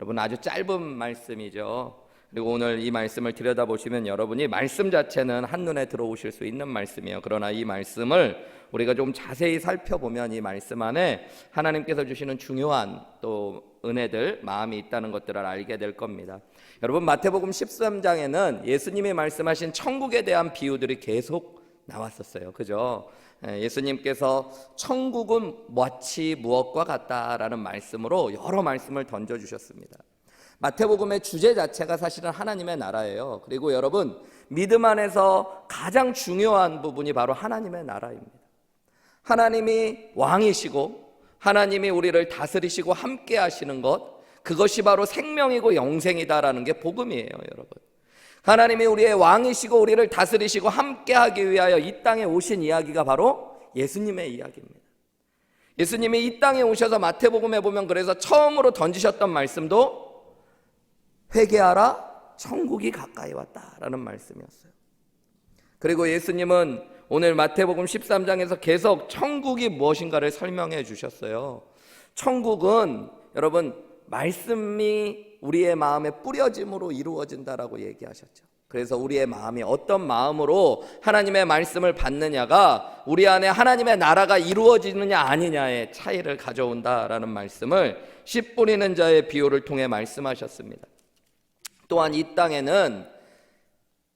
여러분 아주 짧은 말씀이죠. 그리고 오늘 이 말씀을 들여다보시면 여러분이 말씀 자체는 한눈에 들어오실 수 있는 말씀이에요. 그러나 이 말씀을 우리가 좀 자세히 살펴보면 이 말씀 안에 하나님께서 주시는 중요한 또 은혜들, 마음이 있다는 것들을 알게 될 겁니다. 여러분 마태복음 13장에는 예수님이 말씀하신 천국에 대한 비유들이 계속 나왔었어요. 그죠? 예수님께서 천국은 마치 무엇과 같다라는 말씀으로 여러 말씀을 던져주셨습니다. 마태복음의 주제 자체가 사실은 하나님의 나라예요. 그리고 여러분 믿음 안에서 가장 중요한 부분이 바로 하나님의 나라입니다. 하나님이 왕이시고 하나님이 우리를 다스리시고 함께 하시는 것, 그것이 바로 생명이고 영생이다라는 게 복음이에요. 여러분 하나님이 우리의 왕이시고 우리를 다스리시고 함께 하기 위하여 이 땅에 오신 이야기가 바로 예수님의 이야기입니다. 예수님이 이 땅에 오셔서 마태복음에 보면 그래서 처음으로 던지셨던 말씀도 회개하라 천국이 가까이 왔다라는 말씀이었어요. 그리고 예수님은 오늘 마태복음 13장에서 계속 천국이 무엇인가를 설명해 주셨어요. 천국은 여러분 말씀이 우리의 마음에 뿌려짐으로 이루어진다라고 얘기하셨죠. 그래서 우리의 마음이 어떤 마음으로 하나님의 말씀을 받느냐가 우리 안에 하나님의 나라가 이루어지느냐 아니냐의 차이를 가져온다라는 말씀을 씨 뿌리는 자의 비유를 통해 말씀하셨습니다. 또한 이 땅에는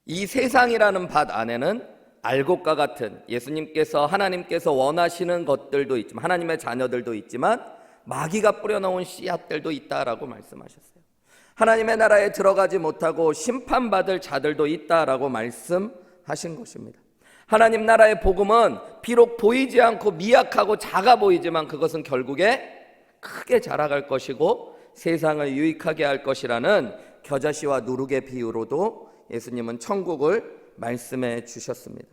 이 세상이라는 밭 안에는 알곡과 같은 예수님께서 하나님께서 원하시는 것들도 있지만 하나님의 자녀들도 있지만 마귀가 뿌려놓은 씨앗들도 있다라고 말씀하셨어요. 하나님의 나라에 들어가지 못하고 심판받을 자들도 있다라고 말씀하신 것입니다. 하나님 나라의 복음은 비록 보이지 않고 미약하고 작아 보이지만 그것은 결국에 크게 자라갈 것이고 세상을 유익하게 할 것이라는 겨자씨와 누룩의 비유로도 예수님은 천국을 말씀해 주셨습니다.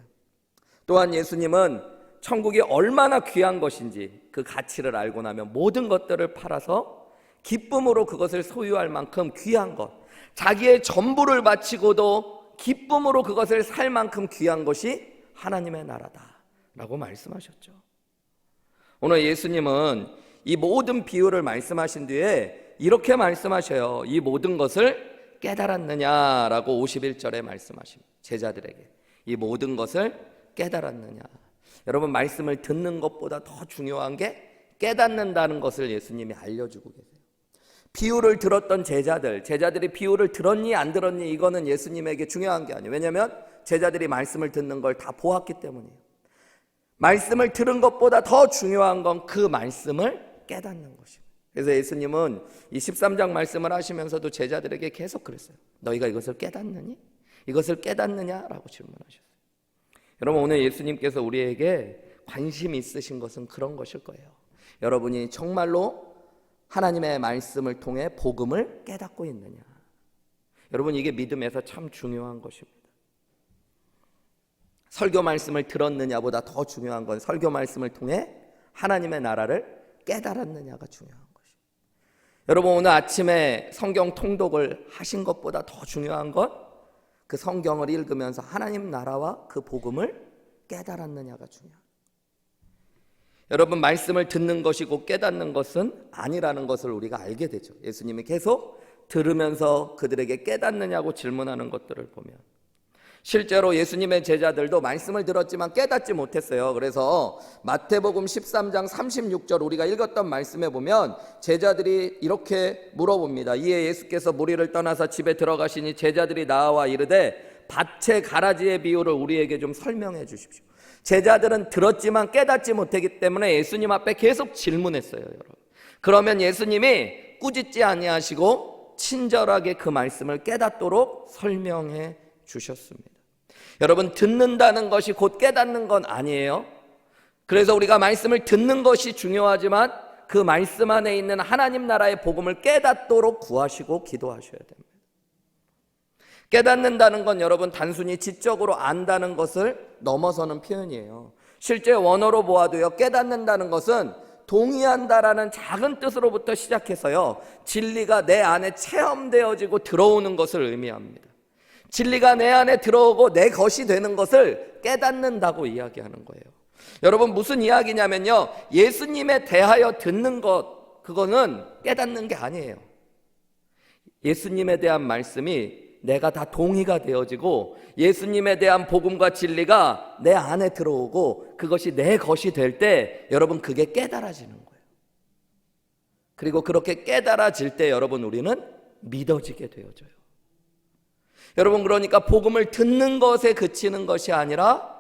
또한 예수님은 천국이 얼마나 귀한 것인지 그 가치를 알고 나면 모든 것들을 팔아서 기쁨으로 그것을 소유할 만큼 귀한 것, 자기의 전부를 바치고도 기쁨으로 그것을 살 만큼 귀한 것이 하나님의 나라다라고 말씀하셨죠. 오늘 예수님은 이 모든 비유를 말씀하신 뒤에 이렇게 말씀하셔요. 이 모든 것을 깨달았느냐라고 51절에 말씀하십니다. 제자들에게 이 모든 것을 깨달았느냐. 여러분 말씀을 듣는 것보다 더 중요한 게 깨닫는다는 것을 예수님이 알려주고 계세요. 비유를 들었던 제자들이 비유를 들었니 안 들었니 이거는 예수님에게 중요한 게 아니에요. 왜냐하면 제자들이 말씀을 듣는 걸 다 보았기 때문이에요. 말씀을 들은 것보다 더 중요한 건 그 말씀을 깨닫는 것입니다. 그래서 예수님은 이 13장 말씀을 하시면서도 제자들에게 계속 그랬어요. 너희가 이것을 깨닫느니? 이것을 깨닫느냐라고 질문하셨어요. 여러분 오늘 예수님께서 우리에게 관심 있으신 것은 그런 것일 거예요. 여러분이 정말로 하나님의 말씀을 통해 복음을 깨닫고 있느냐. 여러분 이게 믿음에서 참 중요한 것입니다. 설교 말씀을 들었느냐보다 더 중요한 건 설교 말씀을 통해 하나님의 나라를 깨달았느냐가 중요한 것입니다. 여러분 오늘 아침에 성경 통독을 하신 것보다 더 중요한 건 그 성경을 읽으면서 하나님 나라와 그 복음을 깨달았느냐가 중요합니다. 여러분 말씀을 듣는 것이고 깨닫는 것은 아니라는 것을 우리가 알게 되죠. 예수님이 계속 들으면서 그들에게 깨닫느냐고 질문하는 것들을 보면 실제로 예수님의 제자들도 말씀을 들었지만 깨닫지 못했어요. 그래서 마태복음 13장 36절 우리가 읽었던 말씀에 보면 제자들이 이렇게 물어봅니다. 이에 예수께서 무리를 떠나서 집에 들어가시니 제자들이 나와 이르되 밭의 가라지의 비유를 우리에게 좀 설명해 주십시오. 제자들은 들었지만 깨닫지 못했기 때문에 예수님 앞에 계속 질문했어요. 여러분. 그러면 예수님이 꾸짖지 아니하시고 친절하게 그 말씀을 깨닫도록 설명해 주셨습니다. 여러분 듣는다는 것이 곧 깨닫는 건 아니에요. 그래서 우리가 말씀을 듣는 것이 중요하지만 그 말씀 안에 있는 하나님 나라의 복음을 깨닫도록 구하시고 기도하셔야 됩니다. 깨닫는다는 건 여러분 단순히 지적으로 안다는 것을 넘어서는 표현이에요. 실제 원어로 보아도요, 깨닫는다는 것은 동의한다라는 작은 뜻으로부터 시작해서요, 진리가 내 안에 체험되어지고 들어오는 것을 의미합니다. 진리가 내 안에 들어오고 내 것이 되는 것을 깨닫는다고 이야기하는 거예요. 여러분 무슨 이야기냐면요, 예수님에 대하여 듣는 것, 그거는 깨닫는 게 아니에요. 예수님에 대한 말씀이 내가 다 동의가 되어지고 예수님에 대한 복음과 진리가 내 안에 들어오고 그것이 내 것이 될 때 여러분 그게 깨달아지는 거예요. 그리고 그렇게 깨달아질 때 여러분 우리는 믿어지게 되어져요. 여러분 그러니까 복음을 듣는 것에 그치는 것이 아니라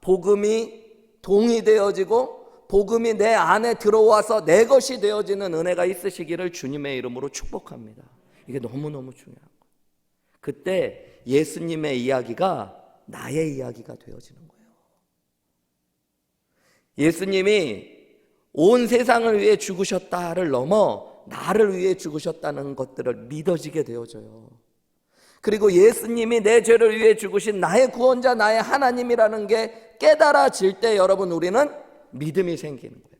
복음이 동의되어지고 복음이 내 안에 들어와서 내 것이 되어지는 은혜가 있으시기를 주님의 이름으로 축복합니다. 이게 너무너무 중요한 거예요. 그때 예수님의 이야기가 나의 이야기가 되어지는 거예요. 예수님이 온 세상을 위해 죽으셨다를 넘어 나를 위해 죽으셨다는 것들을 믿어지게 되어져요. 그리고 예수님이 내 죄를 위해 죽으신 나의 구원자, 나의 하나님이라는 게 깨달아질 때 여러분 우리는 믿음이 생기는 거예요.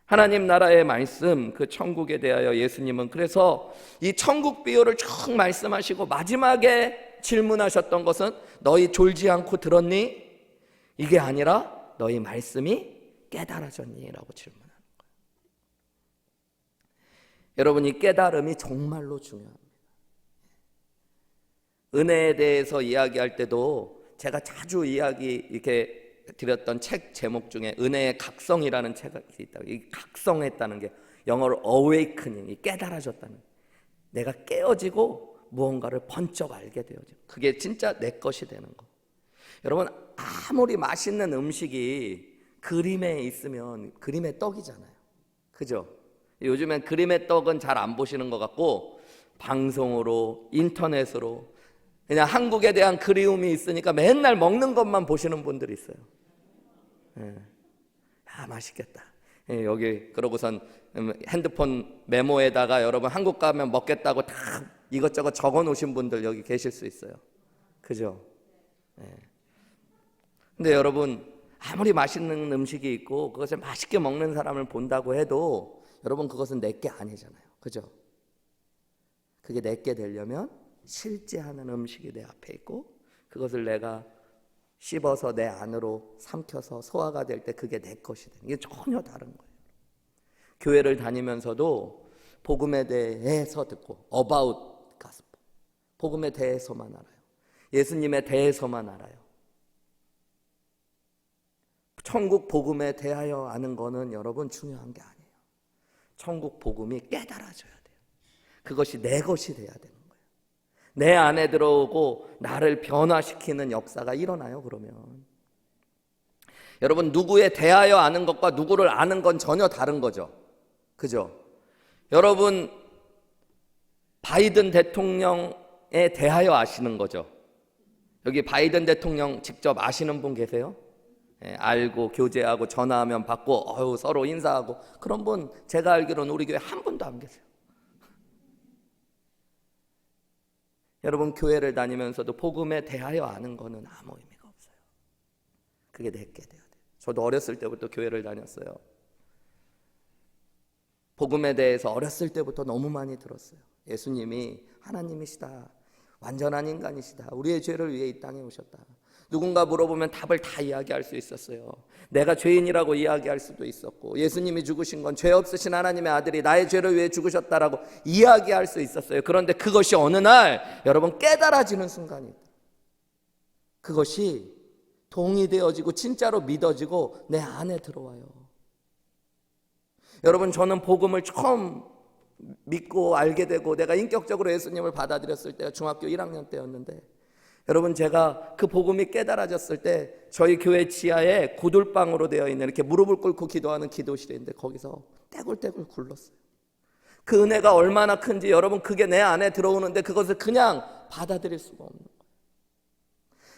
하나님 나라의 말씀, 그 천국에 대하여 예수님은 그래서 이 천국 비유를 쭉 말씀하시고 마지막에 질문하셨던 것은 너희 졸지 않고 들었니? 이게 아니라 너희 말씀이 깨달아졌니? 라고 질문하는 거예요. 여러분 이 깨달음이 정말로 중요합니다. 은혜에 대해서 이야기할 때도 제가 자주 이렇게 드렸던 책 제목 중에 은혜의 각성이라는 책이 있다고. 이 각성했다는 게 영어로 awakening, 깨달아졌다는, 내가 깨어지고 무언가를 번쩍 알게 되어져. 그게 진짜 내 것이 되는 거. 여러분 아무리 맛있는 음식이 그림에 있으면 그림의 떡이잖아요. 그죠? 요즘엔 그림의 떡은 잘 안 보시는 것 같고 방송으로 인터넷으로 그냥 한국에 대한 그리움이 있으니까 맨날 먹는 것만 보시는 분들이 있어요. 아 맛있겠다. 여기 그러고선 핸드폰 메모에다가 여러분 한국 가면 먹겠다고 다 이것저것 적어 놓으신 분들 여기 계실 수 있어요. 그죠? 근데 여러분 아무리 맛있는 음식이 있고 그것을 맛있게 먹는 사람을 본다고 해도 여러분 그것은 내게 아니잖아요. 그죠? 그게 내게 되려면 실제 하는 음식이 내 앞에 있고 그것을 내가 씹어서 내 안으로 삼켜서 소화가 될 때 그게 내 것이 되는, 이게 전혀 다른 거예요. 교회를 다니면서도 복음에 대해서 듣고 about gospel, 복음에 대해서만 알아요. 예수님에 대해서만 알아요. 천국 복음에 대하여 아는 거는 여러분 중요한 게 아니에요. 천국 복음이 깨달아져야 돼요. 그것이 내 것이 돼야 되는 거예요. 내 안에 들어오고 나를 변화시키는 역사가 일어나요. 그러면 여러분 누구에 대하여 아는 것과 누구를 아는 건 전혀 다른 거죠. 그죠? 여러분 바이든 대통령에 대하여 아시는 거죠. 여기 바이든 대통령 직접 아시는 분 계세요? 알고 교제하고 전화하면 받고 서로 인사하고 그런 분 제가 알기로는 우리 교회 한 분도 안 계세요. 여러분 교회를 다니면서도 복음에 대하여 아는 거는 아무 의미가 없어요. 그게 내게 돼야 돼요. 저도 어렸을 때부터 교회를 다녔어요. 복음에 대해서 어렸을 때부터 너무 많이 들었어요. 예수님이 하나님이시다. 완전한 인간이시다. 우리의 죄를 위해 이 땅에 오셨다. 누군가 물어보면 답을 다 이야기할 수 있었어요. 내가 죄인이라고 이야기할 수도 있었고 예수님이 죽으신 건 죄 없으신 하나님의 아들이 나의 죄를 위해 죽으셨다라고 이야기할 수 있었어요. 그런데 그것이 어느 날 여러분 깨달아지는 순간이 있다. 그것이 동의되어지고 진짜로 믿어지고 내 안에 들어와요. 여러분 저는 복음을 처음 믿고 알게 되고 내가 인격적으로 예수님을 받아들였을 때가 중학교 1학년 때였는데 여러분 제가 그 복음이 깨달아졌을 때 저희 교회 지하에 고돌방으로 되어 있는 이렇게 무릎을 꿇고 기도하는 기도실인데 거기서 떼굴떼굴 굴렀어요. 그 은혜가 얼마나 큰지 여러분 그게 내 안에 들어오는데 그것을 그냥 받아들일 수가 없는 거예요.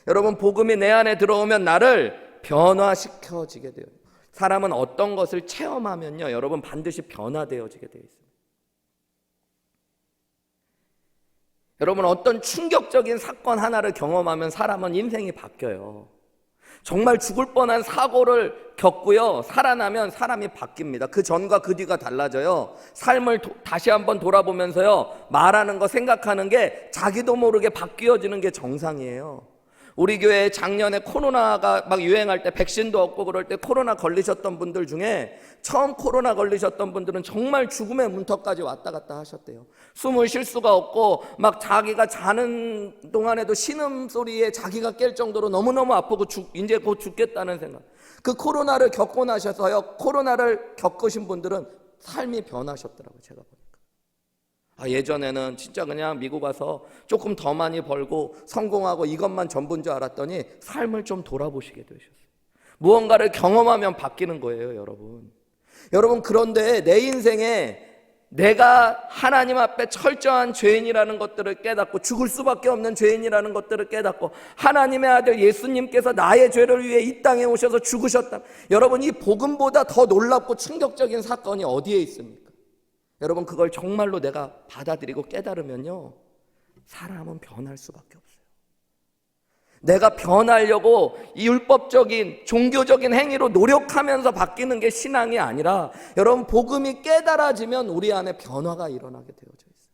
여러분 복음이 내 안에 들어오면 나를 변화시켜지게 돼요. 사람은 어떤 것을 체험하면요 여러분 반드시 변화되어지게 되어 있습니다. 여러분 어떤 충격적인 사건 하나를 경험하면 사람은 인생이 바뀌어요. 정말 죽을 뻔한 사고를 겪고요 살아나면 사람이 바뀝니다. 그 전과 그 뒤가 달라져요. 삶을 다시 한번 돌아보면서요 말하는 거 생각하는 게 자기도 모르게 바뀌어지는 게 정상이에요. 우리 교회에 작년에 코로나가 막 유행할 때 백신도 없고 그럴 때 코로나 걸리셨던 분들 중에 처음 코로나 걸리셨던 분들은 정말 죽음의 문턱까지 왔다 갔다 하셨대요. 숨을 쉴 수가 없고 막 자기가 자는 동안에도 신음소리에 자기가 깰 정도로 너무너무 아프고 이제 곧 죽겠다는 생각. 그 코로나를 겪고 나셔서요, 코로나를 겪으신 분들은 삶이 변하셨더라고요. 제가 보니까 예전에는 진짜 그냥 미국 와서 조금 더 많이 벌고 성공하고 이것만 전부인 줄 알았더니 삶을 좀 돌아보시게 되셨어요. 무언가를 경험하면 바뀌는 거예요, 여러분. 여러분, 그런데 내 인생에 내가 하나님 앞에 철저한 죄인이라는 것들을 깨닫고 죽을 수밖에 없는 죄인이라는 것들을 깨닫고 하나님의 아들 예수님께서 나의 죄를 위해 이 땅에 오셔서 죽으셨다. 여러분, 이 복음보다 더 놀랍고 충격적인 사건이 어디에 있습니까? 여러분, 그걸 정말로 내가 받아들이고 깨달으면요, 사람은 변할 수밖에 없어요. 내가 변하려고 이 율법적인 종교적인 행위로 노력하면서 바뀌는 게 신앙이 아니라 여러분, 복음이 깨달아지면 우리 안에 변화가 일어나게 되어져 있어요.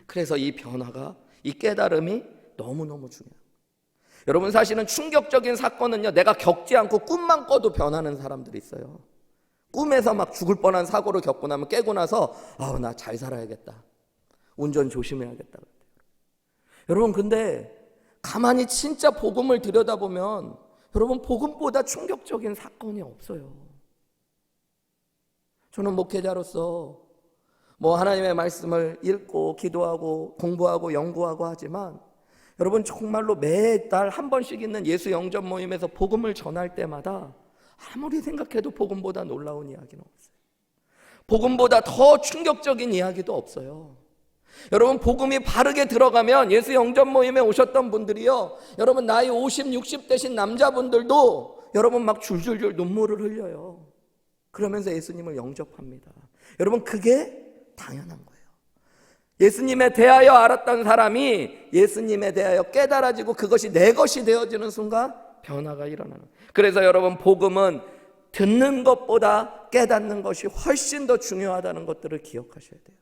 그래서 이 변화가, 이 깨달음이 너무너무 중요해요. 여러분, 사실은 충격적인 사건은요, 내가 겪지 않고 꿈만 꿔도 변하는 사람들이 있어요. 꿈에서 막 죽을 뻔한 사고를 겪고 나면 깨고 나서 나 잘 살아야겠다, 운전 조심해야겠다. 여러분, 근데 가만히 진짜 복음을 들여다보면 여러분, 복음보다 충격적인 사건이 없어요. 저는 목회자로서 하나님의 말씀을 읽고 기도하고 공부하고 연구하고 하지만 여러분, 정말로 매달 한 번씩 있는 예수 영접 모임에서 복음을 전할 때마다 아무리 생각해도 복음보다 놀라운 이야기는 없어요. 복음보다 더 충격적인 이야기도 없어요. 여러분, 복음이 바르게 들어가면 예수 영접 모임에 오셨던 분들이요, 여러분 나이 50, 60 되신 남자분들도 여러분 막 줄줄줄 눈물을 흘려요. 그러면서 예수님을 영접합니다. 여러분, 그게 당연한 거예요. 예수님에 대하여 알았던 사람이 예수님에 대하여 깨달아지고 그것이 내 것이 되어지는 순간 변화가 일어나는. 그래서 여러분, 복음은 듣는 것보다 깨닫는 것이 훨씬 더 중요하다는 것들을 기억하셔야 돼요.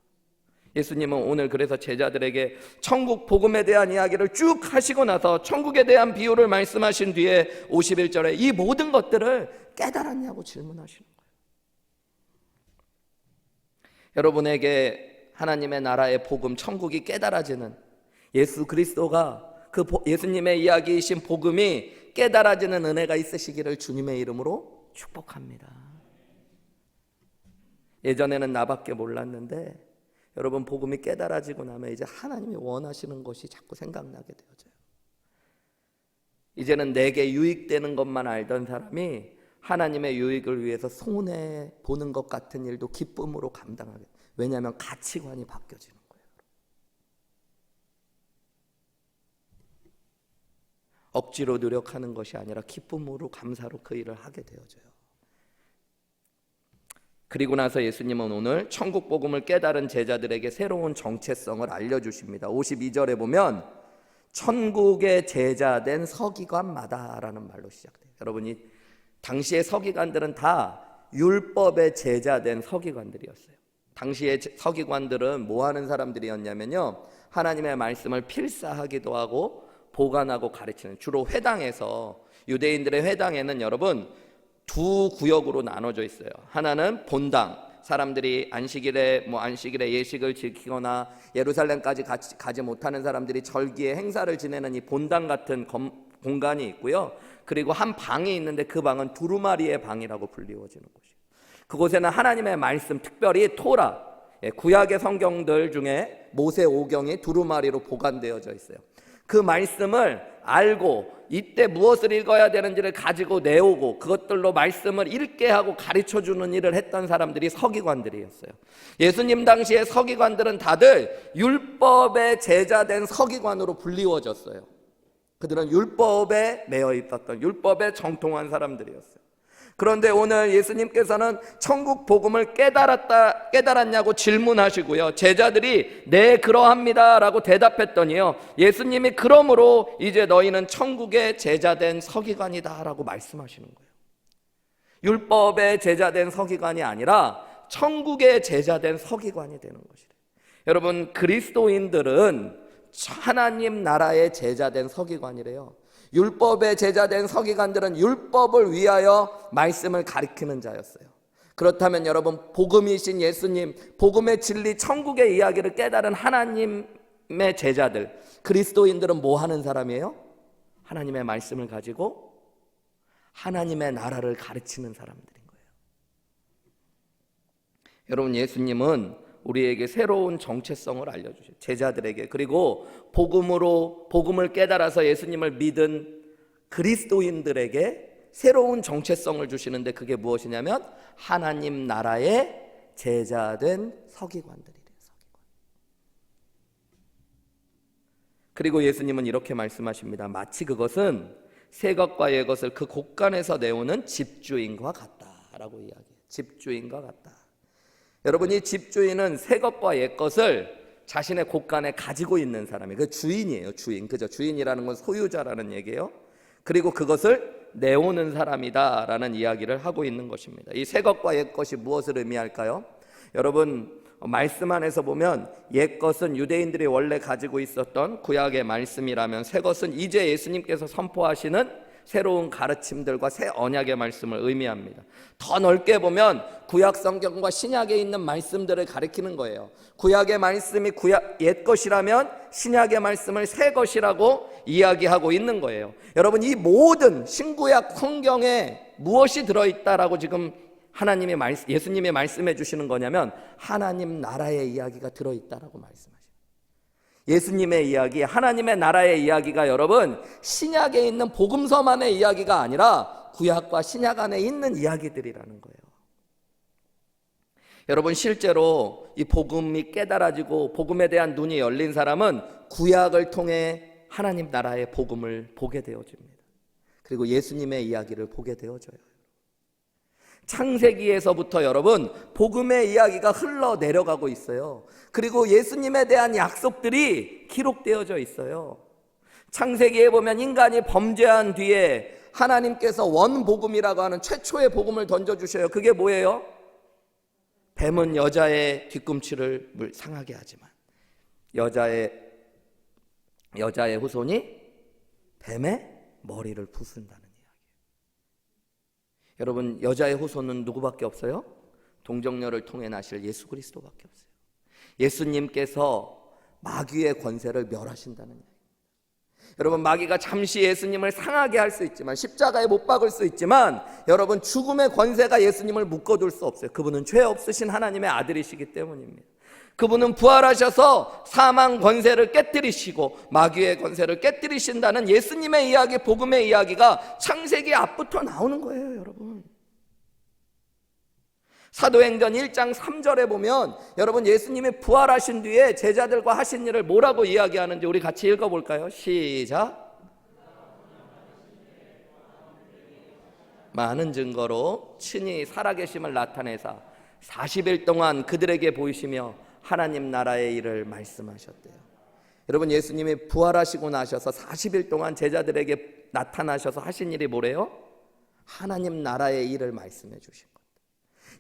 예수님은 오늘 그래서 제자들에게 천국 복음에 대한 이야기를 쭉 하시고 나서 천국에 대한 비유를 말씀하신 뒤에 51절에 이 모든 것들을 깨달았냐고 질문하시는 거예요. 여러분에게 하나님의 나라의 복음, 천국이 깨달아지는, 예수 그리스도가 그 예수님의 이야기이신 복음이 깨달아지는 은혜가 있으시기를 주님의 이름으로 축복합니다. 예전에는 나밖에 몰랐는데 여러분, 복음이 깨달아지고 나면 이제 하나님이 원하시는 것이 자꾸 생각나게 되어져요. 이제는 내게 유익되는 것만 알던 사람이 하나님의 유익을 위해서 손해보는 것 같은 일도 기쁨으로 감당하게. 왜냐하면 가치관이 바뀌어지는 거예요. 억지로 노력하는 것이 아니라 기쁨으로, 감사로 그 일을 하게 되어져요. 그리고 나서 예수님은 오늘 천국 복음을 깨달은 제자들에게 새로운 정체성을 알려주십니다. 52절에 보면 천국의 제자된 서기관마다라는 말로 시작돼요. 여러분이 당시의 서기관들은 다 율법의 제자된 서기관들이었어요. 당시의 서기관들은 뭐 하는 사람들이었냐면요, 하나님의 말씀을 필사하기도 하고 보관하고 가르치는, 주로 회당에서, 유대인들의 회당에는 여러분 두 구역으로 나눠져 있어요. 하나는 본당, 사람들이 안식일에 예식을 지키거나 예루살렘까지 가지 못하는 사람들이 절기의 행사를 지내는 이 본당 같은 공간이 있고요. 그리고 한 방이 있는데 그 방은 두루마리의 방이라고 불리워지는 곳이에요. 그곳에는 하나님의 말씀, 특별히 토라, 구약의 성경들 중에 모세 오경이 두루마리로 보관되어져 있어요. 그 말씀을 알고 이때 무엇을 읽어야 되는지를 가지고 내오고 그것들로 말씀을 읽게 하고 가르쳐주는 일을 했던 사람들이 서기관들이었어요. 예수님 당시의 서기관들은 다들 율법의 제자된 서기관으로 불리워졌어요. 그들은 율법에 매여 있었던, 율법에 정통한 사람들이었어요. 그런데 오늘 예수님께서는 천국 복음을 깨달았냐고 질문하시고요, 제자들이 네 그러합니다 라고 대답했더니요, 예수님이 그러므로 이제 너희는 천국의 제자된 서기관이다 라고 말씀하시는 거예요. 율법의 제자된 서기관이 아니라 천국의 제자된 서기관이 되는 것이래요. 여러분, 그리스도인들은 하나님 나라의 제자된 서기관이래요. 율법의 제자된 서기관들은 율법을 위하여 말씀을 가리키는 자였어요. 그렇다면 여러분, 복음이신 예수님, 복음의 진리, 천국의 이야기를 깨달은 하나님의 제자들, 그리스도인들은 뭐 하는 사람이에요? 하나님의 말씀을 가지고 하나님의 나라를 가르치는 사람들인 거예요. 여러분, 예수님은 우리에게 새로운 정체성을 알려주셔요. 제자들에게. 그리고 복음을 깨달아서 예수님을 믿은 그리스도인들에게 새로운 정체성을 주시는데, 그게 무엇이냐면 하나님 나라의 제자된 서기관들이래요. 서기관. 그리고 예수님은 이렇게 말씀하십니다. 마치 그것은 새 것과 옛 것을 그 곳간에서 내오는 집주인과 같다라고 이야기해요. 집주인과 같다. 여러분, 이 집주인은 새 것과 옛 것을 자신의 곳간에 가지고 있는 사람이에요. 그 주인이에요. 주인. 그죠? 주인이라는 건 소유자라는 얘기예요. 그리고 그것을 내오는 사람이다라는 이야기를 하고 있는 것입니다. 이 새 것과 옛 것이 무엇을 의미할까요? 여러분, 말씀 안에서 보면 옛 것은 유대인들이 원래 가지고 있었던 구약의 말씀이라면, 새 것은 이제 예수님께서 선포하시는 새로운 가르침들과 새 언약의 말씀을 의미합니다. 더 넓게 보면 구약 성경과 신약에 있는 말씀들을 가리키는 거예요. 구약의 말씀이 옛 것이라면 신약의 말씀을 새 것이라고 이야기하고 있는 거예요. 여러분, 이 모든 신구약 성경에 무엇이 들어있다라고 지금 예수님이 말씀해 주시는 거냐면 하나님 나라의 이야기가 들어있다라고 말씀하십니다. 예수님의 이야기, 하나님의 나라의 이야기가 여러분 신약에 있는 복음서만의 이야기가 아니라 구약과 신약 안에 있는 이야기들이라는 거예요. 여러분, 실제로 이 복음이 깨달아지고 복음에 대한 눈이 열린 사람은 구약을 통해 하나님 나라의 복음을 보게 되어집니다. 그리고 예수님의 이야기를 보게 되어져요. 창세기에서부터 여러분 복음의 이야기가 흘러내려가고 있어요. 그리고 예수님에 대한 약속들이 기록되어져 있어요. 창세기에 보면 인간이 범죄한 뒤에 하나님께서 원복음이라고 하는 최초의 복음을 던져주셔요. 그게 뭐예요? 뱀은 여자의 뒤꿈치를 상하게 하지만 여자의 후손이 뱀의 머리를 부순다는 이야기예요. 여러분, 여자의 후손은 누구밖에 없어요? 동정녀를 통해 나실 예수 그리스도밖에 없어요. 예수님께서 마귀의 권세를 멸하신다는 이야기입니다. 여러분, 마귀가 잠시 예수님을 상하게 할 수 있지만, 십자가에 못 박을 수 있지만, 여러분, 죽음의 권세가 예수님을 묶어둘 수 없어요. 그분은 죄 없으신 하나님의 아들이시기 때문입니다. 그분은 부활하셔서 사망 권세를 깨뜨리시고 마귀의 권세를 깨뜨리신다는 예수님의 이야기, 복음의 이야기가 창세기 앞부터 나오는 거예요. 여러분, 사도행전 1장 3절에 보면 여러분 예수님이 부활하신 뒤에 제자들과 하신 일을 뭐라고 이야기하는지 우리 같이 읽어볼까요? 시작. 많은 증거로 친히 살아계심을 나타내사 40일 동안 그들에게 보이시며 하나님 나라의 일을 말씀하셨대요. 여러분, 예수님이 부활하시고 나셔서 40일 동안 제자들에게 나타나셔서 하신 일이 뭐래요? 하나님 나라의 일을 말씀해 주신 것.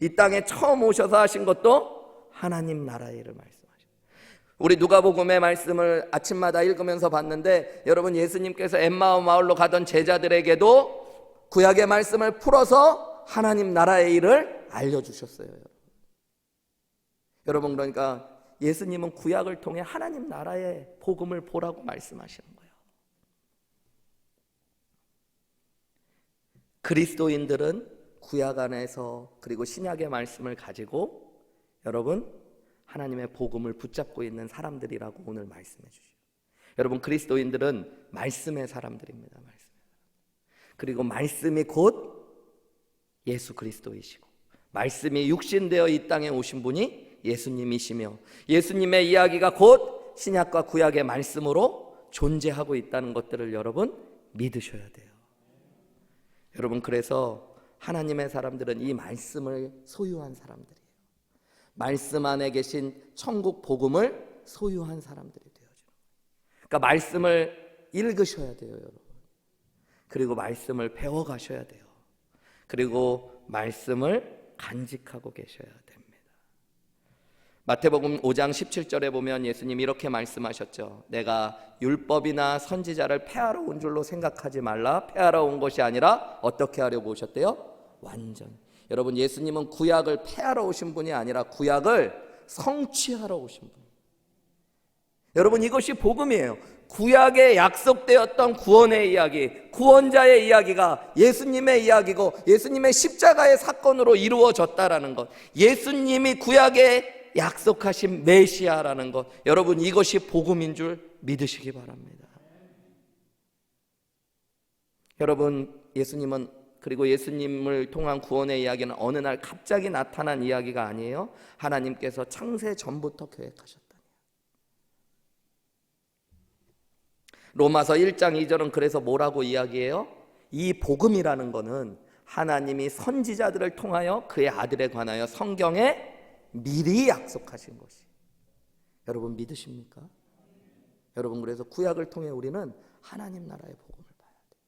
이 땅에 처음 오셔서 하신 것도 하나님 나라의 일을 말씀하셨어요. 우리 누가복음의 말씀을 아침마다 읽으면서 봤는데, 여러분, 예수님께서 엠마오 마을로 가던 제자들에게도 구약의 말씀을 풀어서 하나님 나라의 일을 알려주셨어요. 여러분, 그러니까 예수님은 구약을 통해 하나님 나라의 복음을 보라고 말씀하시는 거예요. 그리스도인들은 구약 안에서 그리고 신약의 말씀을 가지고 여러분 하나님의 복음을 붙잡고 있는 사람들이라고 오늘 말씀해 주시죠. 여러분, 그리스도인들은 말씀의 사람들입니다. 그리고 말씀이 곧 예수 그리스도이시고, 말씀이 육신되어 이 땅에 오신 분이 예수님이시며, 예수님의 이야기가 곧 신약과 구약의 말씀으로 존재하고 있다는 것들을 여러분 믿으셔야 돼요. 여러분, 그래서 하나님의 사람들은 이 말씀을 소유한 사람들이에요. 말씀 안에 계신 천국 복음을 소유한 사람들이 되어져요. 그러니까 말씀을 읽으셔야 돼요, 여러분. 그리고 말씀을 배워가셔야 돼요. 그리고 말씀을 간직하고 계셔야 됩니다. 마태복음 5장 17절에 보면 예수님이 이렇게 말씀하셨죠. 내가 율법이나 선지자를 폐하러 온 줄로 생각하지 말라. 폐하러 온 것이 아니라 어떻게 하려고 오셨대요? 완전. 여러분, 예수님은 구약을 폐하러 오신 분이 아니라 구약을 성취하러 오신 분. 여러분, 이것이 복음이에요. 구약에 약속되었던 구원의 이야기, 구원자의 이야기가 예수님의 이야기고 예수님의 십자가의 사건으로 이루어졌다라는 것, 예수님이 구약에 약속하신 메시아라는 것, 여러분, 이것이 복음인 줄 믿으시기 바랍니다. 여러분, 예수님은, 그리고 예수님을 통한 구원의 이야기는 어느 날 갑자기 나타난 이야기가 아니에요. 하나님께서 창세 전부터 계획하셨다. 로마서 1장 2절은 그래서 뭐라고 이야기해요? 이 복음이라는 것은 하나님이 선지자들을 통하여 그의 아들에 관하여 성경에 미리 약속하신 것이. 여러분, 믿으십니까? 여러분, 그래서 구약을 통해 우리는 하나님 나라의 복음을 봐야 돼요.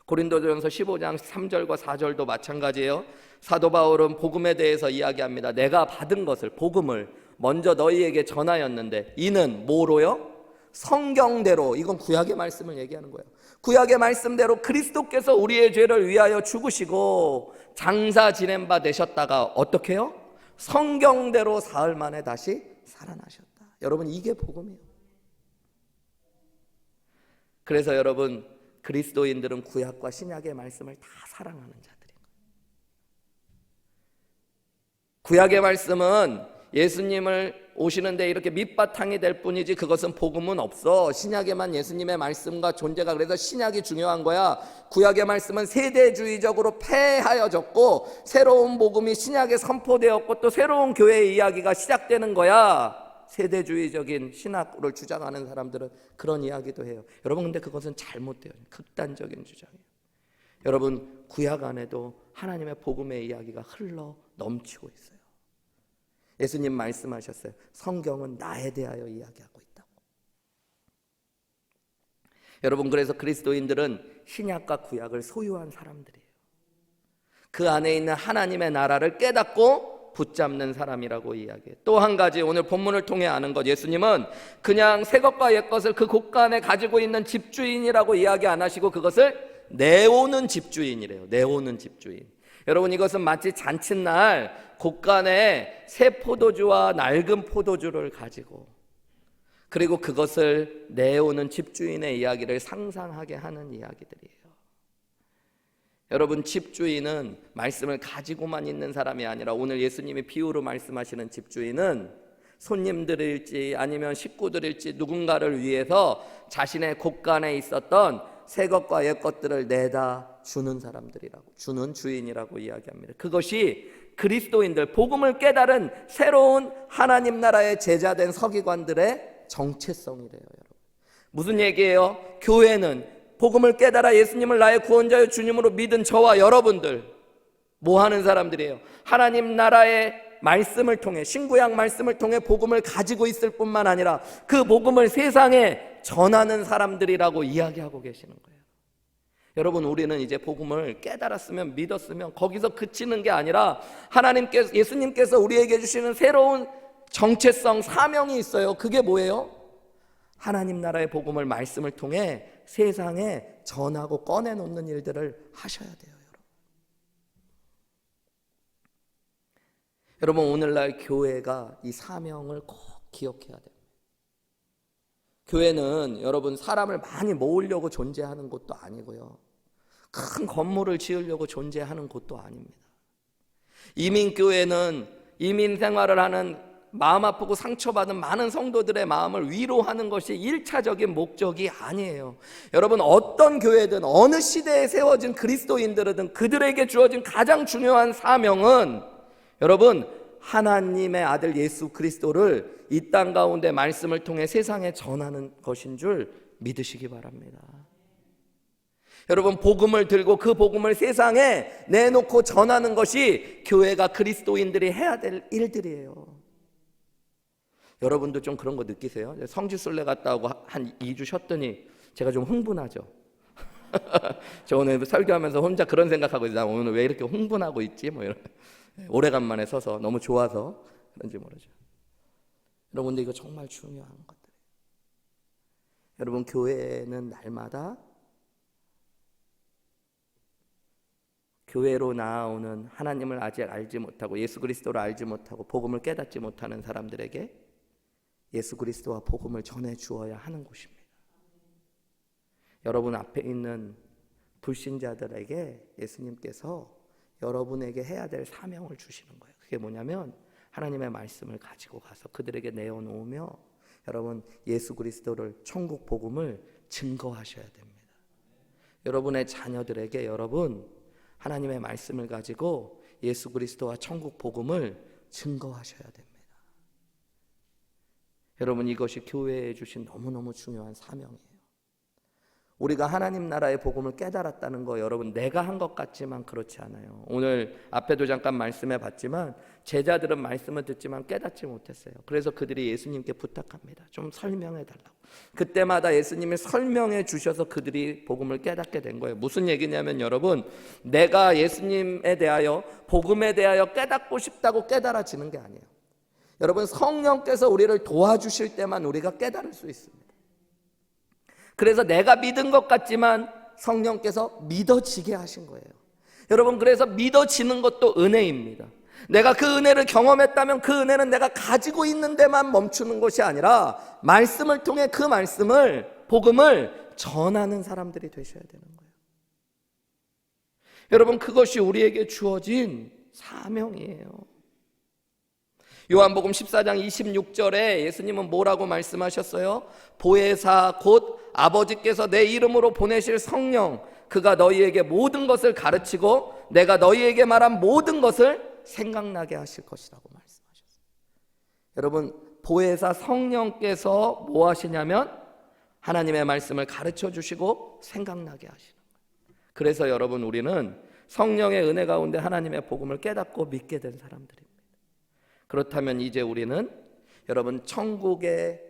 고린도전서 15장 3절과 4절도 마찬가지예요. 사도 바울은 복음에 대해서 이야기합니다. 내가 받은 것을, 복음을 먼저 너희에게 전하였는데 이는 뭐로요? 성경대로. 이건 구약의 말씀을 얘기하는 거예요. 구약의 말씀대로 그리스도께서 우리의 죄를 위하여 죽으시고 장사 지낸 바 되셨다가 어떻게 해요? 성경대로 사흘 만에 다시 살아나셨다. 여러분, 이게 복음이에요. 그래서 여러분, 그리스도인들은 구약과 신약의 말씀을 다 사랑하는 자들인 거예요. 구약의 말씀은 예수님을 오시는데 이렇게 밑바탕이 될 뿐이지 그것은 복음은 없어. 신약에만 예수님의 말씀과 존재가, 그래서 신약이 중요한 거야. 구약의 말씀은 세대주의적으로 폐하여졌고 새로운 복음이 신약에 선포되었고 또 새로운 교회의 이야기가 시작되는 거야. 세대주의적인 신학을 주장하는 사람들은 그런 이야기도 해요. 여러분, 근데 그것은 잘못돼요. 극단적인 주장이에요. 여러분, 구약 안에도 하나님의 복음의 이야기가 흘러 넘치고 있어요. 예수님 말씀하셨어요. 성경은 나에 대하여 이야기하고 있다고. 여러분, 그래서 그리스도인들은 신약과 구약을 소유한 사람들이에요. 그 안에 있는 하나님의 나라를 깨닫고 붙잡는 사람이라고 이야기해요. 또 한 가지, 오늘 본문을 통해 아는 것, 예수님은 그냥 새 것과 옛 것을 그 곳간에 가지고 있는 집주인이라고 이야기 안 하시고 그것을 내오는 집주인이래요. 내오는 집주인. 여러분, 이것은 마치 잔칫날 곳간에 새 포도주와 낡은 포도주를 가지고, 그리고 그것을 내오는 집주인의 이야기를 상상하게 하는 이야기들이에요. 여러분, 집주인은 말씀을 가지고만 있는 사람이 아니라 오늘 예수님이 비유로 말씀하시는 집주인은 손님들일지 아니면 식구들일지 누군가를 위해서 자신의 곳간에 있었던 새 것과 옛 것들을 내다 주는 사람들이라고, 주는 주인이라고 이야기합니다. 그것이 그리스도인들, 복음을 깨달은 새로운 하나님 나라의 제자된 서기관들의 정체성이래요. 여러분, 무슨 얘기예요? 교회는 복음을 깨달아 예수님을 나의 구원자여 주님으로 믿은 저와 여러분들, 뭐 하는 사람들이에요? 하나님 나라의 말씀을 통해, 신구약 말씀을 통해 복음을 가지고 있을 뿐만 아니라 그 복음을 세상에 전하는 사람들이라고 이야기하고 계시는 거예요. 여러분, 우리는 이제 복음을 깨달았으면, 믿었으면 거기서 그치는 게 아니라 하나님께서, 예수님께서 우리에게 주시는 새로운 정체성, 사명이 있어요. 그게 뭐예요? 하나님 나라의 복음을, 말씀을 통해 세상에 전하고 꺼내놓는 일들을 하셔야 돼요. 여러분, 오늘날 교회가 이 사명을 꼭 기억해야 돼요. 교회는 여러분, 사람을 많이 모으려고 존재하는 곳도 아니고요, 큰 건물을 지으려고 존재하는 곳도 아닙니다. 이민교회는 이민 생활을 하는 마음 아프고 상처받은 많은 성도들의 마음을 위로하는 것이 1차적인 목적이 아니에요. 여러분, 어떤 교회든 어느 시대에 세워진 그리스도인들이든 그들에게 주어진 가장 중요한 사명은 여러분, 하나님의 아들 예수 그리스도를 이 땅 가운데 말씀을 통해 세상에 전하는 것인 줄 믿으시기 바랍니다. 여러분, 복음을 들고 그 복음을 세상에 내놓고 전하는 것이 교회가, 그리스도인들이 해야 될 일들이에요. 여러분도 좀 그런 거 느끼세요? 성지순례 갔다 오고 한 2주 쉬었더니 제가 좀 흥분하죠. 저 오늘 설교하면서 혼자 그런 생각하고 있어요. 나 오늘 왜 이렇게 흥분하고 있지? 뭐 이런. 오래간만에 서서 너무 좋아서 그런지 모르죠. 여러분, 근데 이거 정말 중요한 것들이에요. 여러분, 교회는 날마다 교회로 나아오는 하나님을 아직 알지 못하고 예수 그리스도를 알지 못하고 복음을 깨닫지 못하는 사람들에게 예수 그리스도와 복음을 전해 주어야 하는 곳입니다. 여러분 앞에 있는 불신자들에게 예수님께서 여러분에게 해야 될 사명을 주시는 거예요. 그게 뭐냐면 하나님의 말씀을 가지고 가서 그들에게 내어놓으며 여러분 예수 그리스도를 천국 복음을 증거하셔야 됩니다. 여러분의 자녀들에게 여러분 하나님의 말씀을 가지고 예수 그리스도와 천국 복음을 증거하셔야 됩니다. 여러분, 이것이 교회에 주신 너무너무 중요한 사명이에요. 우리가 하나님 나라의 복음을 깨달았다는 거 여러분 내가 한 것 같지만 그렇지 않아요. 오늘 앞에도 잠깐 말씀해 봤지만 제자들은 말씀을 듣지만 깨닫지 못했어요. 그래서 그들이 예수님께 부탁합니다. 좀 설명해 달라고. 그때마다 예수님이 설명해 주셔서 그들이 복음을 깨닫게 된 거예요. 무슨 얘기냐면 여러분, 내가 예수님에 대하여 복음에 대하여 깨닫고 싶다고 깨달아지는 게 아니에요. 여러분, 성령께서 우리를 도와주실 때만 우리가 깨달을 수 있습니다. 그래서 내가 믿은 것 같지만 성령께서 믿어지게 하신 거예요. 여러분, 그래서 믿어지는 것도 은혜입니다. 내가 그 은혜를 경험했다면 그 은혜는 내가 가지고 있는 데만 멈추는 것이 아니라 말씀을 통해 그 말씀을, 복음을 전하는 사람들이 되셔야 되는 거예요. 여러분, 그것이 우리에게 주어진 사명이에요. 요한복음 14장 26절에 예수님은 뭐라고 말씀하셨어요? 보혜사 곧 아버지께서 내 이름으로 보내실 성령, 그가 너희에게 모든 것을 가르치고 내가 너희에게 말한 모든 것을 생각나게 하실 것이라고 말씀하셨어요. 여러분, 보혜사 성령께서 뭐 하시냐면 하나님의 말씀을 가르쳐 주시고 생각나게 하시는 거예요. 그래서 여러분, 우리는 성령의 은혜 가운데 하나님의 복음을 깨닫고 믿게 된 사람들입니다. 그렇다면 이제 우리는 여러분 천국의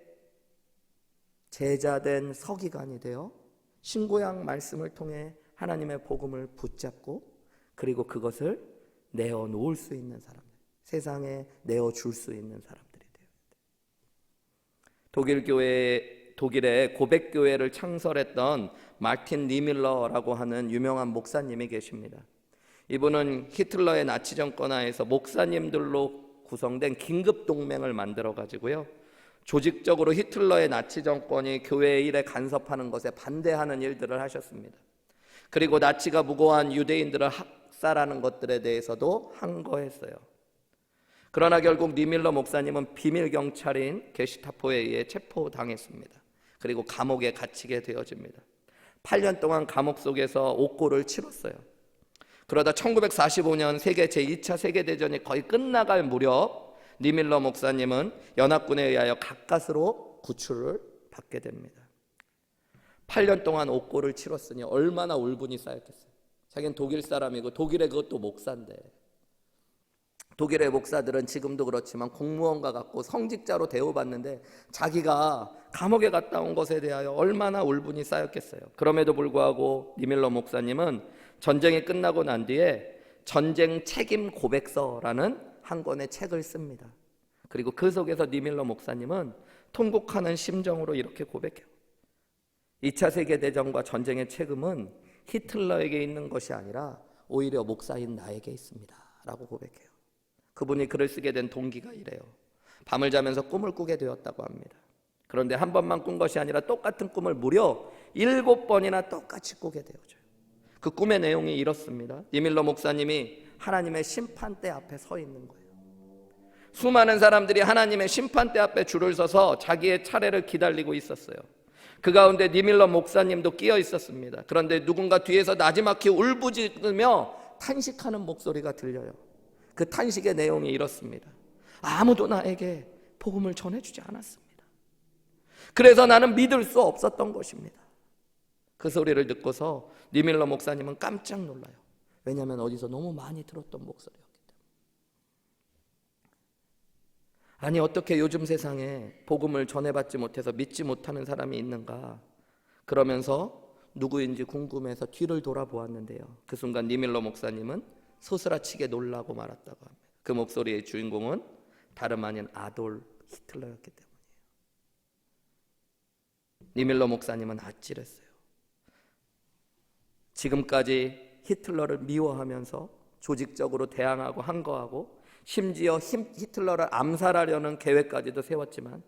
제자된 서기관이 되어 신구약 말씀을 통해 하나님의 복음을 붙잡고 그리고 그것을 내어놓을 수 있는 사람들, 세상에 내어줄 수 있는 사람들이 되어야 돼요. 독일의 고백교회를 창설했던 마틴 니밀러라고 하는 유명한 목사님이 계십니다. 이분은 히틀러의 나치 정권 하에서 목사님들로 구성된 긴급 동맹을 만들어 가지고요, 조직적으로 히틀러의 나치 정권이 교회 일에 간섭하는 것에 반대하는 일들을 하셨습니다. 그리고 나치가 무고한 유대인들을 학살하는 것들에 대해서도 항거했어요. 그러나 결국 니밀러 목사님은 비밀 경찰인 게시타포에 의해 체포당했습니다. 그리고 감옥에 갇히게 되어집니다. 8년 동안 감옥 속에서 옥고를 치렀어요. 그러다 1945년 제2차 세계대전이 거의 끝나갈 무렵 니밀러 목사님은 연합군에 의하여 가까스로 구출을 받게 됩니다. 8년 동안 옥고를 치렀으니 얼마나 울분이 쌓였겠어요. 자기는 독일 사람이고 독일의 그것도 목사인데, 독일의 목사들은 지금도 그렇지만 공무원과 같고 성직자로 대우받는데 자기가 감옥에 갔다 온 것에 대하여 얼마나 울분이 쌓였겠어요. 그럼에도 불구하고 니밀러 목사님은 전쟁이 끝나고 난 뒤에 전쟁 책임 고백서라는 한 권의 책을 씁니다. 그리고 그 속에서 니밀러 목사님은 통곡하는 심정으로 이렇게 고백해요. 2차 세계대전과 전쟁의 책임은 히틀러에게 있는 것이 아니라 오히려 목사인 나에게 있습니다 라고 고백해요. 그분이 글을 쓰게 된 동기가 이래요. 밤을 자면서 꿈을 꾸게 되었다고 합니다. 그런데 한 번만 꾼 것이 아니라 똑같은 꿈을 무려 7번이나 똑같이 꾸게 되어져요. 그 꿈의 내용이 이렇습니다. 니밀러 목사님이 하나님의 심판대 앞에 서 있는 거예요. 수많은 사람들이 하나님의 심판대 앞에 줄을 서서 자기의 차례를 기다리고 있었어요. 그 가운데 니밀러 목사님도 끼어 있었습니다. 그런데 누군가 뒤에서 나지막히 울부짖으며 탄식하는 목소리가 들려요. 그 탄식의 내용이 이렇습니다. 아무도 나에게 복음을 전해주지 않았습니다. 그래서 나는 믿을 수 없었던 것입니다. 그 소리를 듣고서 니밀러 목사님은 깜짝 놀라요. 왜냐하면 어디서 너무 많이 들었던 목소리였기 때문에. 아니, 어떻게 요즘 세상에 복음을 전해받지 못해서 믿지 못하는 사람이 있는가? 그러면서 누구인지 궁금해서 뒤를 돌아보았는데요, 그 순간 니밀러 목사님은 소스라치게 놀라고 말았다고 합니다. 그 목소리의 주인공은 다름 아닌 아돌 히틀러였기 때문이에요. 니밀러 목사님은 아찔했어요. 지금까지 히틀러를 미워하면서 조직적으로 대항하고 항거하고 심지어 히틀러를 암살하려는 계획까지도 세웠지만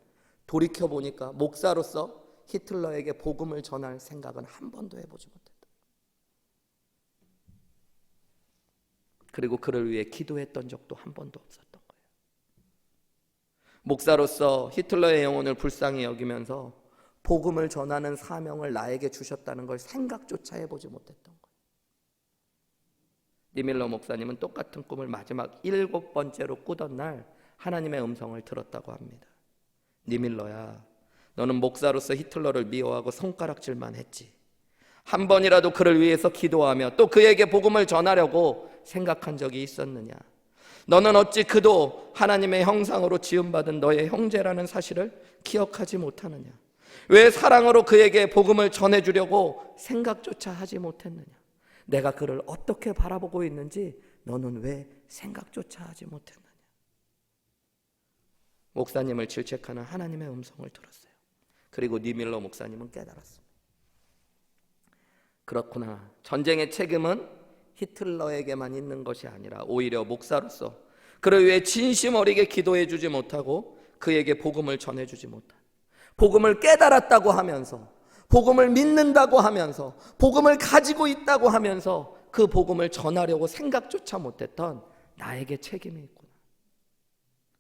돌이켜보니까 목사로서 히틀러에게 복음을 전할 생각은 한 번도 해보지 못했다. 그리고 그를 위해 기도했던 적도 한 번도 없었던 거예요. 목사로서 히틀러의 영혼을 불쌍히 여기면서 복음을 전하는 사명을 나에게 주셨다는 걸 생각조차 해보지 못했던 거예요. 니밀러 목사님은 똑같은 꿈을 마지막 7번째로 꾸던 날 하나님의 음성을 들었다고 합니다. 니밀러야, 너는 목사로서 히틀러를 미워하고 손가락질만 했지. 한 번이라도 그를 위해서 기도하며 또 그에게 복음을 전하려고 생각한 적이 있었느냐? 너는 어찌 그도 하나님의 형상으로 지음받은 너의 형제라는 사실을 기억하지 못하느냐? 왜 사랑으로 그에게 복음을 전해주려고 생각조차 하지 못했느냐? 내가 그를 어떻게 바라보고 있는지 너는 왜 생각조차 하지 못했느냐? 목사님을 질책하는 하나님의 음성을 들었어요. 그리고 니밀러 목사님은 깨달았습니다. 그렇구나. 전쟁의 책임은 히틀러에게만 있는 것이 아니라 오히려 목사로서 그를 위해 진심 어리게 기도해 주지 못하고 그에게 복음을 전해주지 못한, 복음을 깨달았다고 하면서, 복음을 믿는다고 하면서, 복음을 가지고 있다고 하면서 그 복음을 전하려고 생각조차 못했던 나에게 책임이 있구나.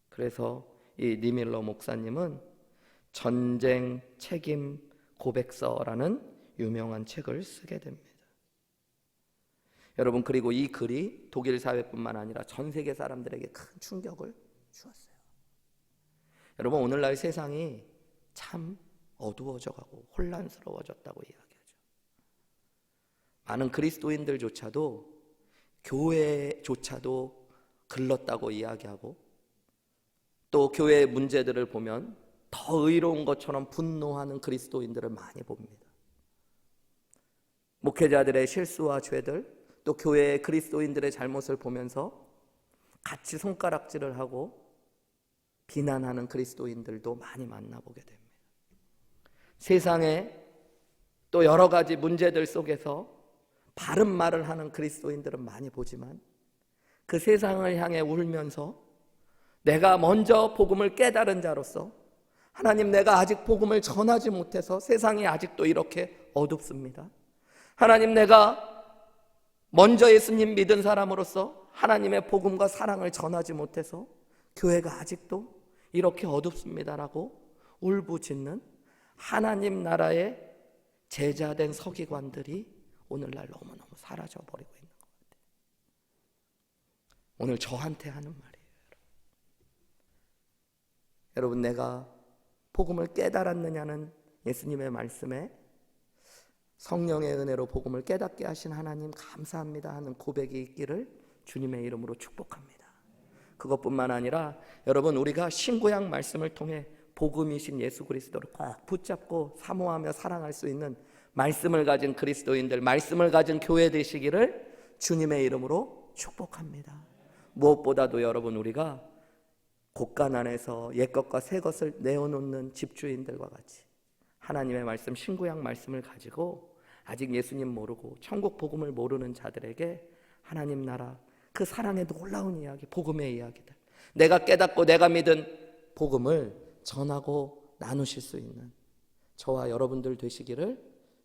그래서 이 니밀러 목사님은 전쟁 책임 고백서라는 유명한 책을 쓰게 됩니다. 여러분, 그리고 이 글이 독일 사회뿐만 아니라 전 세계 사람들에게 큰 충격을 주었어요. 여러분, 오늘날 세상이 참 어두워져가고 혼란스러워졌다고 이야기하죠. 많은 그리스도인들조차도 교회조차도 글렀다고 이야기하고 또 교회의 문제들을 보면 더 의로운 것처럼 분노하는 그리스도인들을 많이 봅니다. 목회자들의 실수와 죄들, 또 교회의 그리스도인들의 잘못을 보면서 같이 손가락질을 하고 비난하는 그리스도인들도 많이 만나보게 됩니다. 세상에 또 여러 가지 문제들 속에서 바른 말을 하는 그리스도인들은 많이 보지만 그 세상을 향해 울면서 내가 먼저 복음을 깨달은 자로서 하나님, 내가 아직 복음을 전하지 못해서 세상이 아직도 이렇게 어둡습니다. 하나님, 내가 먼저 예수님 믿은 사람으로서 하나님의 복음과 사랑을 전하지 못해서 교회가 아직도 이렇게 어둡습니다라고 울부짖는 하나님 나라의 제자된 서기관들이 오늘날 너무너무 사라져버리고 있는 것 같아요. 오늘 저한테 하는 말이에요. 여러분, 내가 복음을 깨달았느냐는 예수님의 말씀에 성령의 은혜로 복음을 깨닫게 하신 하나님 감사합니다 하는 고백이 있기를 주님의 이름으로 축복합니다. 그것뿐만 아니라 여러분, 우리가 신구약 말씀을 통해 복음이신 예수 그리스도를 꼭 붙잡고 사모하며 사랑할 수 있는 말씀을 가진 그리스도인들, 말씀을 가진 교회 되시기를 주님의 이름으로 축복합니다. 무엇보다도 여러분, 우리가 곳간 안에서 옛것과 새것을 내어놓는 집주인들과 같이 하나님의 말씀, 신구약 말씀을 가지고 아직 예수님 모르고 천국 복음을 모르는 자들에게 하나님 나라, 그 사랑의 놀라운 이야기, 복음의 이야기들, 내가 깨닫고 내가 믿은 복음을 전하고 나누실 수 있는 저와 여러분들 되시기를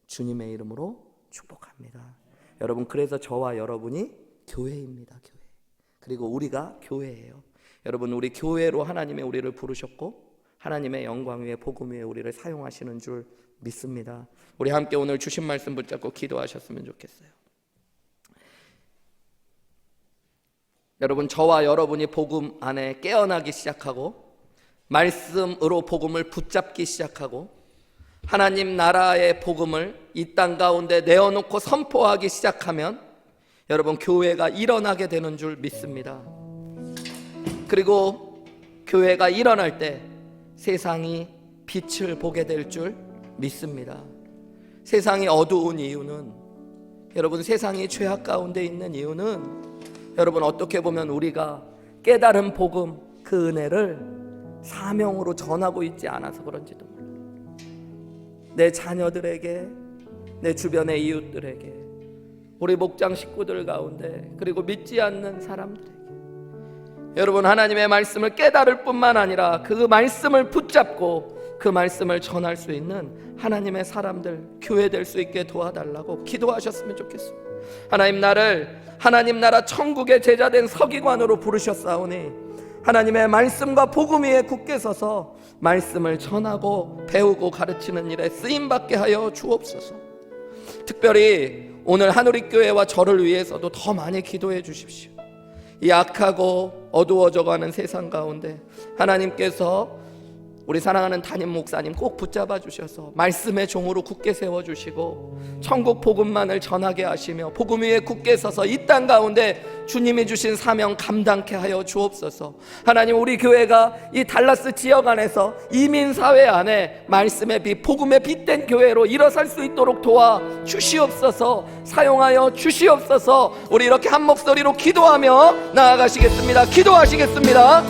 주님의 이름으로 축복합니다. 여러분, 그래서 저와 여러분이 교회입니다. 교회. 그리고 우리가 교회예요. 여러분, 우리 교회로 하나님의 우리를 부르셨고 하나님의 영광 위에 복음 위에 우리를 사용하시는 줄 믿습니다. 우리 함께 오늘 주신 말씀 붙잡고 기도하셨으면 좋겠어요. 여러분, 저와 여러분이 복음 안에 깨어나기 시작하고 말씀으로 복음을 붙잡기 시작하고 하나님 나라의 복음을 이 땅 가운데 내어놓고 선포하기 시작하면 여러분, 교회가 일어나게 되는 줄 믿습니다. 그리고 교회가 일어날 때 세상이 빛을 보게 될 줄 믿습니다. 세상이 어두운 이유는, 여러분, 세상이 죄악 가운데 있는 이유는 여러분, 어떻게 보면 우리가 깨달은 복음, 그 그 은혜를 사명으로 전하고 있지 않아서 그런지도 몰라요. 내 자녀들에게, 내 주변의 이웃들에게, 우리 목장 식구들 가운데, 그리고 믿지 않는 사람들에게 여러분, 하나님의 말씀을 깨달을 뿐만 아니라 그 말씀을 붙잡고 그 말씀을 전할 수 있는 하나님의 사람들, 교회 될 수 있게 도와달라고 기도하셨으면 좋겠습니다. 하나님, 나를 하나님 나라 천국의 제자된 서기관으로 부르셨사오니 하나님의 말씀과 복음 위에 굳게 서서 말씀을 전하고 배우고 가르치는 일에 쓰임받게 하여 주옵소서. 특별히 오늘 한우리교회와 저를 위해서도 더 많이 기도해 주십시오. 이 악하고 어두워져가는 세상 가운데 하나님께서 우리 사랑하는 담임 목사님 꼭 붙잡아 주셔서 말씀의 종으로 굳게 세워주시고 천국 복음만을 전하게 하시며 복음 위에 굳게 서서 이 땅 가운데 주님이 주신 사명 감당케 하여 주옵소서. 하나님, 우리 교회가 이 달라스 지역 안에서 이민사회 안에 말씀의 빛, 복음의 빛된 교회로 일어설 수 있도록 도와 주시옵소서. 사용하여 주시옵소서. 우리 이렇게 한 목소리로 기도하며 나아가시겠습니다. 기도하시겠습니다.